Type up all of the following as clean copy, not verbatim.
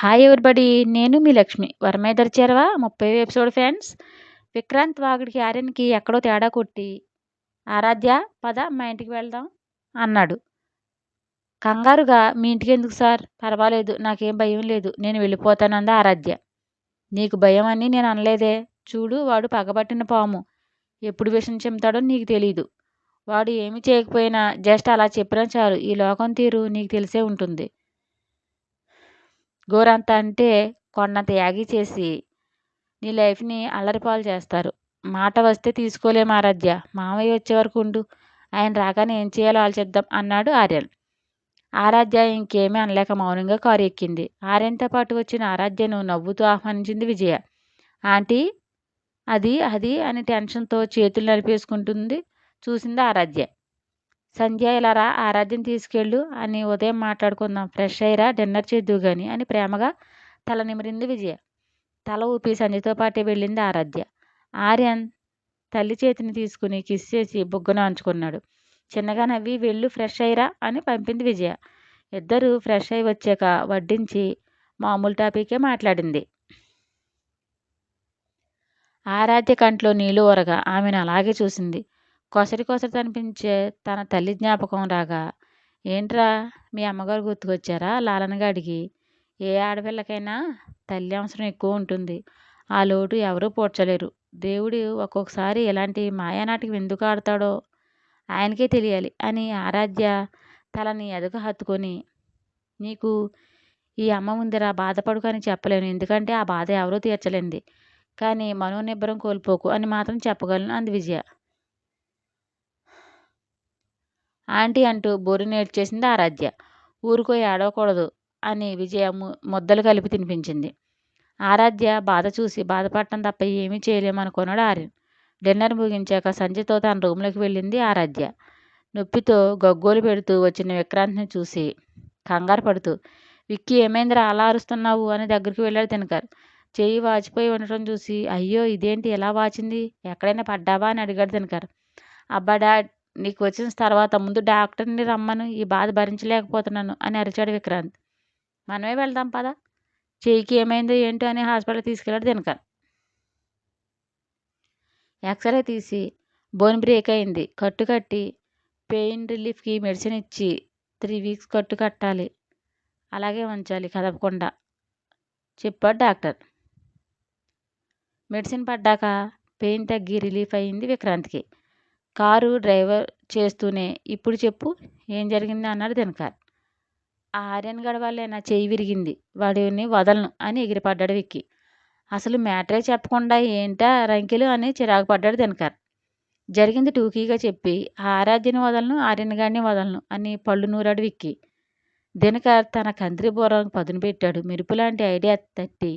Hi everybody. నేను మీ లక్ష్మి. వరమేదర్ చేరవ 30వ ఎపిసోడ్ ఫ్రెండ్స్. విక్రాంత్ వాగుడికి ఆర్యన్కి ఎక్కడో తేడా కొట్టి, ఆరాధ్య పద మా ఇంటికి వెళ్దాం అన్నాడు. కంగారుగా మీ ఇంటికి ఎందుకు సార్? పర్వాలేదు, నాకేం భయం లేదు, నేను వెళ్ళిపోతానంది ఆరాధ్య. నీకు భయం అని నేను అనలేదే. చూడు, వాడు పగబట్టిన పాము, ఎప్పుడు విషం చెమ్ముతాడో నీకు తెలీదు. వాడు ఏమి చేయకపోయినా జస్ట్ అలా చెప్పినా చాలు, ఈ లోకం తీరు నీకు తెలిసే ఉంటుంది. గోరంత అంటే కొండంత యాగి చేసి నీ లైఫ్ని అల్లరిపాలు చేస్తారు. మాట వస్తే తీసుకోలేం ఆరాధ్య. మామయ్య వచ్చే వరకు ఉండు, ఆయన రాగానే ఏం చేయాలో ఆలోచిద్దాం అన్నాడు ఆర్యన్. ఆరాధ్య ఇంకేమీ అనలేక మౌనంగా కారు ఎక్కింది. ఆర్యన్తో పాటు వచ్చిన ఆరాధ్యను నవ్వుతూ ఆహ్వానించింది విజయ. ఆంటీ, అది అది అని టెన్షన్తో చేతులు నలిపేసుకుంటుంది చూసింది ఆరాధ్య. సంధ్య, ఇలా రా, ఆరాధ్యను తీసుకెళ్ళు అని ఉదయం మాట్లాడుకుందాం, ఫ్రెష్ అయ్యిరా, డిన్నర్ చేద్దువు గాని అని ప్రేమగా తల నిమిరింది విజయ. తల ఊపి సంధ్యతో పాటే వెళ్ళింది ఆరాధ్య. ఆర్యన్ తల్లి చేతిని తీసుకుని కిస్ చేసి బుగ్గన అంచుకున్నాడు. చిన్నగా నవ్వి వెళ్ళు, ఫ్రెష్ అయ్యిరా అని పంపింది విజయ. ఇద్దరు ఫ్రెష్ అయి వచ్చాక వడ్డించి మామూలు టాపికే మాట్లాడింది. ఆరాధ్య కంట్లో నీళ్లు ఊరగా ఆమెను అలాగే చూసింది. కొసరి కొసరి అనిపించే తన తల్లి జ్ఞాపకం రాగా, ఏంట్రా మీ అమ్మగారు గుర్తుకొచ్చారా లాలనగా అడిగి. ఏ ఆడపిల్లకైనా తల్లి అవసరం ఎక్కువ ఉంటుంది. ఆ లోటు ఎవరూ పూడ్చలేరు. దేవుడు ఒక్కొక్కసారి ఇలాంటి మాయానాటికి ఎందుకు ఆడతాడో ఆయనకే తెలియాలి అని ఆరాధ్య తలని ఎదకు హత్తుకొని, నీకు ఈ అమ్మ ముందర బాధపడుకు అని చెప్పలేను, ఎందుకంటే ఆ బాధ ఎవరూ తీర్చలేంది. కానీ మనోనిబ్బరం కోల్పోకు అని మాత్రం చెప్పగలను అంది విజయ. ఆంటీ అంటూ బోరు నేడ్చేసింది ఆరాధ్య. ఊరుకో, ఏడవకూడదు అని విజయ ముద్దలు కలిపి తినిపించింది. ఆరాధ్య బాధ చూసి బాధపడటం తప్ప ఏమీ చేయలేమనుకున్నాడు ఆర్యన్. డిన్నర్ ముగించాక సంధ్యతో తన రూమ్లోకి వెళ్ళింది ఆరాధ్య. నొప్పితో గగ్గోలు పెడుతూ వచ్చిన విక్రాంత్ని చూసి కంగారు పడుతూ, విక్కీ ఏమైందిరా అలా అరుస్తున్నావు అని దగ్గరికి వెళ్ళాడు దినకర్. చెయ్యి వాచిపోయి ఉండటం చూసి, అయ్యో ఇదేంటి ఎలా వాచింది, ఎక్కడైనా పడ్డావా అని అడిగాడు దినకర్. అబ్బా డాడ్, నీకు వచ్చిన తర్వాత ముందు డాక్టర్ని రమ్మను, ఈ బాధ భరించలేకపోతున్నాను అని అరిచాడు విక్రాంత్. మనమే వెళ్దాం పదా, చెయ్యికి ఏమైందో ఏంటో అని హాస్పిటల్ తీసుకెళ్ళాడు దినకర్. ఎక్స్రే తీసి బోన్ బ్రేక్ అయింది, కట్టు కట్టి పెయిన్ రిలీఫ్కి మెడిసిన్ ఇచ్చి 3 వీక్స్ కట్టు కట్టాలి, అలాగే ఉంచాలి కదపకుండా చెప్పాడు డాక్టర్. మెడిసిన్ పడ్డాక పెయిన్ తగ్గి రిలీఫ్ అయింది విక్రాంత్కి. కారు డ్రైవర్ చేస్తూనే, ఇప్పుడు చెప్పు ఏం జరిగింది అన్నాడు దినకర్. ఆ ఆర్యన్ గడ వల్లే నా చెయ్యి విరిగింది, వాడిని వదలను అని ఎగిరిపడ్డాడు విక్కీ. అసలు మ్యాటరే చెప్పకుండా ఏంటా రంకెలు అని చిరాకు పడ్డాడు దినకర్. జరిగింది టూకీగా చెప్పి, ఆ ఆరాధ్యని వదలను, ఆర్యన్ గాడిని వదలను అని పళ్ళు నూరాడు విక్కీ. దినకర్ తన కంత్రి బుర్రకు పదును పెట్టాడు. మెరుపులాంటి ఐడియా తట్టి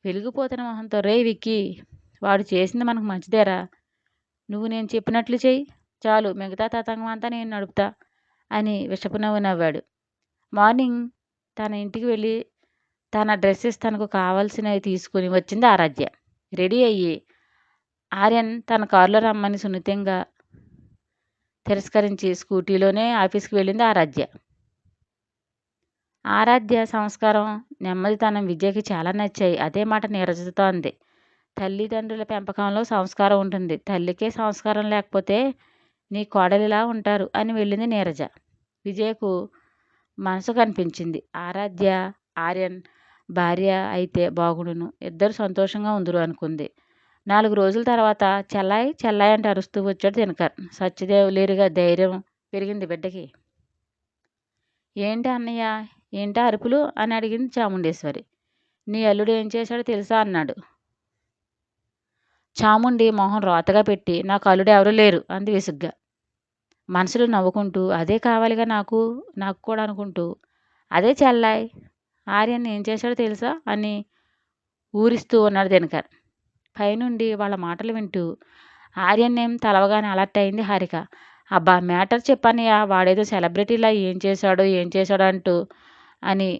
వెలిగిపోతున్న మొహంతో, రే విక్కీ, వాడు చేసింది మనకు మంచిదేరా, నువ్వు నేను చెప్పినట్లు చెయ్యి చాలు, మిగతా తతంగం అంతా నేను నడుపుతా అని విషపు నవ్వు నవ్వాడు. మార్నింగ్ తన ఇంటికి వెళ్ళి తన డ్రెస్సెస్ తనకు కావాల్సినవి తీసుకుని వచ్చింది ఆరాధ్య. రెడీ అయ్యి ఆర్యన్ తన కారులో రమ్మని సున్నితంగా తిరస్కరించి స్కూటీలోనే ఆఫీస్కి వెళ్ళింది ఆరాధ్య. ఆరాధ్య సంస్కారం, నెమ్మదితనం విజయకి చాలా నచ్చాయి. అదే మాట నీరజతో అంది. తల్లిదండ్రుల పెంపకంలో సంస్కారం ఉంటుంది, తల్లికే సంస్కారం లేకపోతే నీ కోడలిలా ఉంటారు అని వెళ్ళింది నీరజ. విజయకు మనసు కనిపించింది. ఆరాధ్య ఆర్యన్ భార్య అయితే బాగుండును, ఇద్దరు సంతోషంగా ఉందరు అనుకుంది. 4 రోజుల తర్వాత చెల్లాయి చెల్లాయి అంటే అరుస్తూ వచ్చాడు దినకర్. సత్యదేవ్ లేరుగా ధైర్యం పెరిగింది బిడ్డకి. ఏంటి అన్నయ్య, ఏంటా అరుపులు అని అడిగింది చాముండేశ్వరి. నీ అల్లుడు ఏం చేశాడో తెలుసా అన్నాడు. చాముండి మొహం రోతగా పెట్టి, నాకు అల్లుడు ఎవరూ లేరు అంది విసుగ్గా. మనసులో నవ్వుకుంటూ, అదే కావాలిగా నాకు నాకు కూడా అనుకుంటూ, అదే చెల్లాయ్, ఆర్యన్ ఏం చేశాడో తెలుసా అని ఊరిస్తూ ఉన్నాడు దినకర్. పైనుండి వాళ్ళ మాటలు వింటూ ఆర్యన్ ఏం తలవగానే అలర్ట్ అయింది హారిక. అబ్బా మ్యాటర్ చెప్పన్నయ్య, వాడేదో సెలబ్రిటీలా ఏం చేశాడో అంటూ అని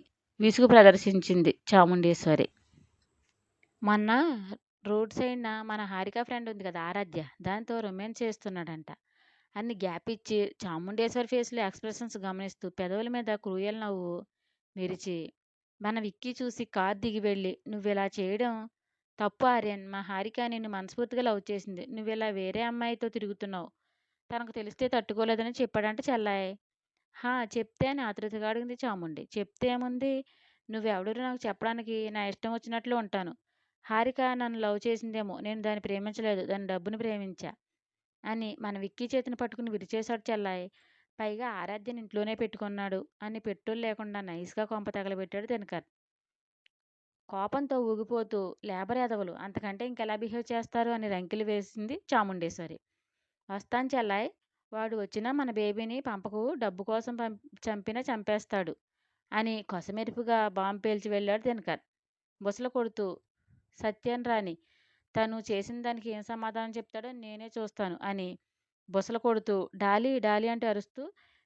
విసుగు ప్రదర్శించింది చాముండేశ్వరి. మొన్న రోడ్ సైడ్న మన హారిక ఫ్రెండ్ ఉంది కదా ఆరాధ్య, దాంతో రొమాన్స్ చేస్తున్నాడంట అని గ్యాప్ ఇచ్చి చాముండేశ్వరి ఫేస్లో ఎక్స్ప్రెషన్స్ గమనిస్తూ పెదవుల మీద క్రూయల్ నవ్వు మెరిచి, మన విక్కీ చూసి కారు దిగి వెళ్ళి, "నువ్విలా చేయడం తప్పు ఆర్యన్. మా హారిక నిన్ను మనస్ఫూర్తిగా లవ్ చేసింది. నువ్విలా వేరే అమ్మాయితో తిరుగుతున్నావు. తనకు తెలిస్తే తట్టుకోలేదని చెప్పాడంట చెల్లాయి." "హా! చెప్తే" అని ఆతృతగా అడిగింది చాముండి. "చెప్తే ఏముంది? నువ్వెవడివి నాకు చెప్పడానికి? నా ఇష్టం వచ్చినట్లు ఉంటాను. హారిక నన్ను లవ్ చేసిందేమో. నేను దాన్ని ప్రేమించలేదు. దాని డబ్బుని ప్రేమించా" అని మన విక్కీ చేతిని పట్టుకుని విరిచేశాడు చెల్లాయి. "పైగా ఆరాధ్యని ఇంట్లోనే పెట్టుకున్నాడు" అని పెట్రోల్ లేకుండా నైస్‌గా కొంప తగలబెట్టాడు దినకర్. కోపంతో ఊగిపోతూ, "లేబర్ ఎదవలు అంతకంటే ఇంకెలా బిహేవ్ చేస్తారు" అని రంకెలు వేసింది చాముండేశ్వరి. "వస్తాను చెల్లాయ్. వాడు వచ్చినా మన బేబీని పంపకు. డబ్బు కోసం చంపినా చంపేస్తాడు" అని కొసమెరుపుగా బాంబు పేల్చి వెళ్ళాడు దినకర్. బుసలు కొడుతూ, "సత్యం రాని. తను చేసిన దానికి ఏం సమాధానం చెప్తాడో నేనే చూస్తాను" అని బుసలు కొడుతూ, "డాలీ డాలీ" అంటూ అరుస్తూ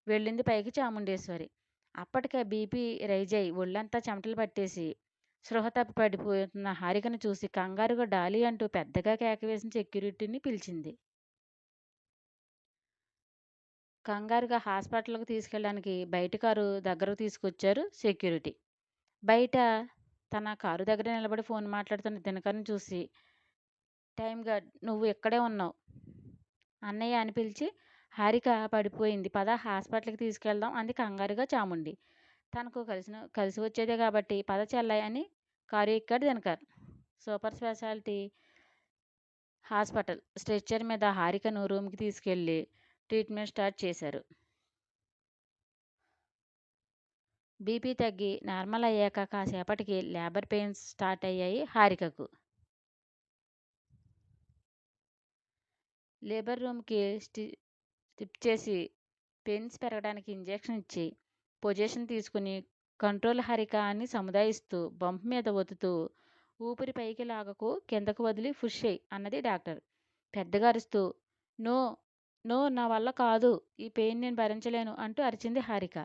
వెళ్ళింది పైకి చాముండేశ్వరి. అప్పటికే బీపీ రైజ్ అయి ఒళ్ళంతా చెమటలు పట్టేసి స్పృహ తప్పి పడిపోతున్న హారికను చూసి కంగారుగా డాలీ అంటూ పెద్దగా కేకవేసిన సెక్యూరిటీని పిలిచింది. కంగారుగా హాస్పిటల్‌కి తీసుకెళ్ళడానికి బయట కారు దగ్గరకు తీసుకొచ్చారు సెక్యూరిటీ. బయట తన కారు దగ్గర నిలబడి ఫోన్ మాట్లాడుతున్న దినకర్‌ని చూసి, "టైమ్ గార్డ్ నువ్వు ఇక్కడే ఉన్నావు. అన్నయ్య" అని పిలిచి, "హారిక పడిపోయింది. పద హాస్పిటల్‌కి తీసుకెళ్దాం" అంది కంగారుగా చాముండి. తనకు కలిసి వచ్చేదే కాబట్టి, "పద చెల్లాయి" అని కారు ఎక్కాడు Dinakar. Super speciality hospital. Stretcher మీద హారికను రూమ్‌కి తీసుకెళ్ళి ట్రీట్మెంట్ స్టార్ట్ చేశారు. బీపీ తగ్గి నార్మల్ అయ్యాక కాసేపటికి లేబర్ పెయిన్స్ స్టార్ట్ అయ్యాయి హారికకు. లేబర్ రూమ్‌కి స్టిప్ చేసి పెయిన్స్ పెరగడానికి ఇంజెక్షన్ ఇచ్చి పొజిషన్ తీసుకుని కంట్రోల్ హారిక అని సముదాయిస్తూ బంప్ మీద ఒత్తుతూ, "ఊపిరి పైకి లాగకు, కిందకు వదిలి పుష్ చెయ్" అన్నది డాక్టర్. పెద్దగా అరుస్తూ, "నో, నో నా వల్ల కాదు. ఈ పెయిన్ నేను భరించలేను" అంటూ అరిచింది హారిక.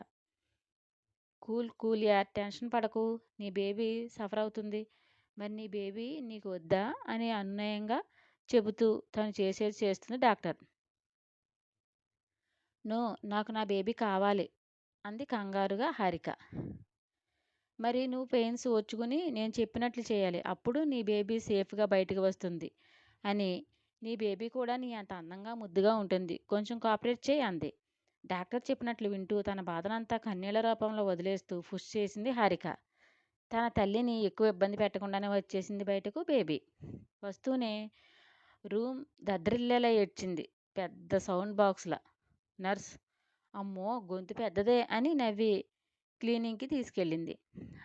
"కూల్ కూల్ యార్. టెన్షన్ పడకు. నీ బేబీ సఫర్ అవుతుంది. మరి నీ బేబీ నీకు వద్దా" అని అనునయంగా చెబుతూ తను చేసేది చేస్తుంది డాక్టర్. "నో, నాకు నా బేబీ కావాలి" అంది కంగారుగా హారిక. "మరి నువ్వు పెయిన్స్ ఓర్చుకుని నేను చెప్పినట్లు చేయాలి. అప్పుడు నీ బేబీ సేఫ్‌గా బయటకు వస్తుంది" అని, "నీ బేబీ కూడా నీ అంత అందంగా ముద్దుగా ఉంటుంది. కొంచెం కోఆపరేట్ చెయ్" అంది. డాక్టర్ చెప్పినట్లు వింటూ తన బాధనంతా కన్నీళ్ల రూపంలో వదిలేస్తూ పుష్ చేసింది హారిక. తన తల్లిని ఎక్కువ ఇబ్బంది పెట్టకుండానే వచ్చేసింది బయటకు బేబీ. వస్తూనే రూమ్ దద్దరిల్లేలా ఏడ్చింది పెద్ద సౌండ్ బాక్స్‌లా. నర్స్ "అమ్మో! గొంతు పెద్దదే" అని నవ్వి క్లీనింగ్‌కి తీసుకెళ్ళింది.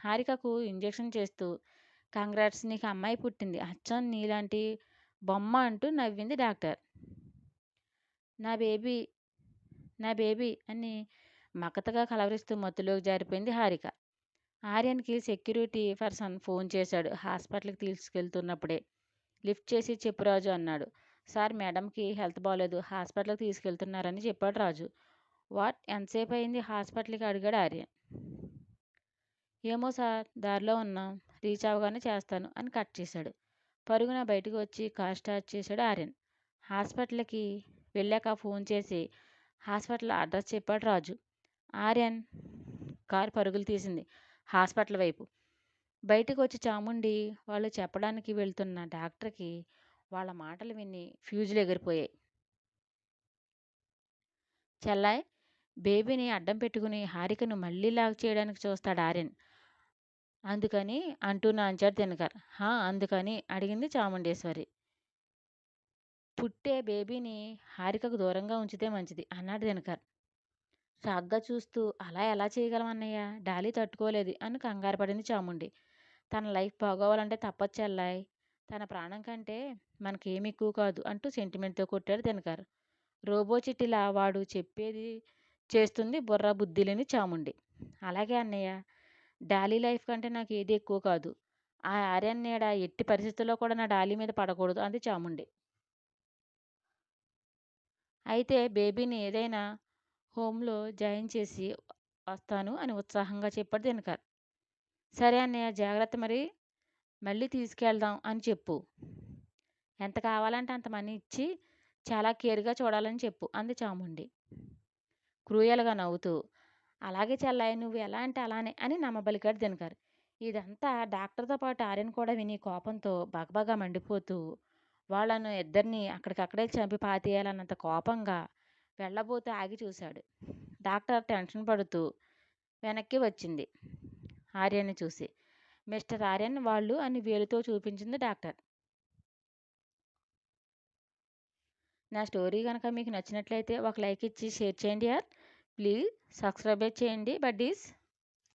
హారికకు ఇంజెక్షన్ చేస్తూ, "కంగ్రాట్స్ నీకు అమ్మాయి పుట్టింది. అచ్చం నీలాంటి బొమ్మ" అంటూ నవ్వింది డాక్టర్. "నా బేబీ నా బేబీ" అని మగతగా కలవరిస్తూ మత్తులోకి జారిపోయింది హారిక. ఆర్యన్‌కి సెక్యూరిటీ పర్సన్ ఫోన్ చేశాడు హాస్పిటల్‌కి తీసుకెళ్తున్నప్పుడే. లిఫ్ట్ చేసి, "చెప్పు రాజు" అన్నాడు. "సార్ మేడంకి హెల్త్ బాలేదు. హాస్పిటల్‌కి తీసుకెళ్తున్నారని" చెప్పాడు రాజు. "వాట్? ఎంతసేపయింది హాస్పిటల్‌కి" అడిగాడు ఆర్యన్. "ఏమో సార్, దారిలో ఉన్నాం. రీచ్ అవ్వగానే చేస్తాను" అని కట్ చేశాడు. పరుగున బయటకు వచ్చి కార్ స్టార్ట్ చేశాడు ఆర్యన్. హాస్పిటల్‌కి వెళ్ళాక ఫోన్ చేసి హాస్పిటల్ అడ్రస్ చెప్పాడు రాజు. ఆర్యన్ కారు పరుగులు తీసింది హాస్పిటల్ వైపు. బయటకు వచ్చి చాముండి వాళ్ళు చెప్పడానికి వెళ్తున్న డాక్టర్‌కి వాళ్ళ మాటలు విని ఫ్యూజులు ఎగిరిపోయాయి. "చెల్లాయ్, బేబీని అడ్డం పెట్టుకుని హారికను మళ్ళీ లాక్ చేయడానికి చూస్తాడు ఆర్యన్. అందుకని" అంటూ నాంచాడు దినకర్. "హా! అందుకని" అడిగింది చాముండేశ్వరి. "పుట్టే బేబీని హారికకు దూరంగా ఉంచితే మంచిది" అన్నాడు దినకర్. షాక్‌గా చూస్తూ, "అలా ఎలా చేయగలం అన్నయ్య? డాలీ తట్టుకోలేదు" అని కంగారు పడింది చాముండి. "తన లైఫ్ బాగోవాలంటే తప్పదు చెల్లాయ్. తన ప్రాణం కంటే మనకేమి ఎక్కువ కాదు" అంటూ సెంటిమెంట్‌తో కొట్టాడు దినకర్. రోబో చిట్టిలా వాడు చెప్పేది చేస్తుంది బుర్ర బుద్ధి లేని చాముండి. "అలాగే అన్నయ్య. డాలీ లైఫ్ కంటే నాకు ఏది ఎక్కువ కాదు. ఆ ఆర్యన్ నీడ ఎట్టి పరిస్థితుల్లో కూడా నా డాలీ మీద పడకూడదు" అంది చాముండి. "అయితే బేబీని ఏదైనా హోమ్‌లో జాయిన్ చేసి వస్తాను" అని ఉత్సాహంగా చెప్పాడు దినకర్. "సరే అన్నయ్య, జాగ్రత్త మరి. మళ్ళీ తీసుకెళ్దాం అని చెప్పు. ఎంత కావాలంటే అంత మనీ ఇచ్చి చాలా కేర్‌గా చూడాలని చెప్పు" అంది చాముండి క్రూయల్‌గా నవ్వుతూ. "అలాగే చెల్లాయి, నువ్వు ఎలా అంటే అలానే" అని నమ్మబలికాడు దినకర్. ఇదంతా డాక్టర్‌తో పాటు ఆర్యన్ కూడా విని కోపంతో బగబగా మండిపోతూ, వాళ్ళను ఇద్దరిని అక్కడికక్కడే చంపి పాతేయాలన్నంత కోపంగా వెళ్ళబోతూ ఆగి చూశాడు. డాక్టర్ టెన్షన్ పడుతూ వెనక్కి వచ్చింది ఆర్యన్‌ని చూసి. మిస్టర్ ఆర్యన్ వాళ్ళు అని వేలుతో చూపించింది డాక్టర్. నా స్టోరీ గనక మీకు నచ్చినట్లయితే ఒక లైక్ ఇచ్చి షేర్ చేయండి యార్. ప్లీజ్ సబ్స్క్రైబ్ చేయండి బడ్డీస్.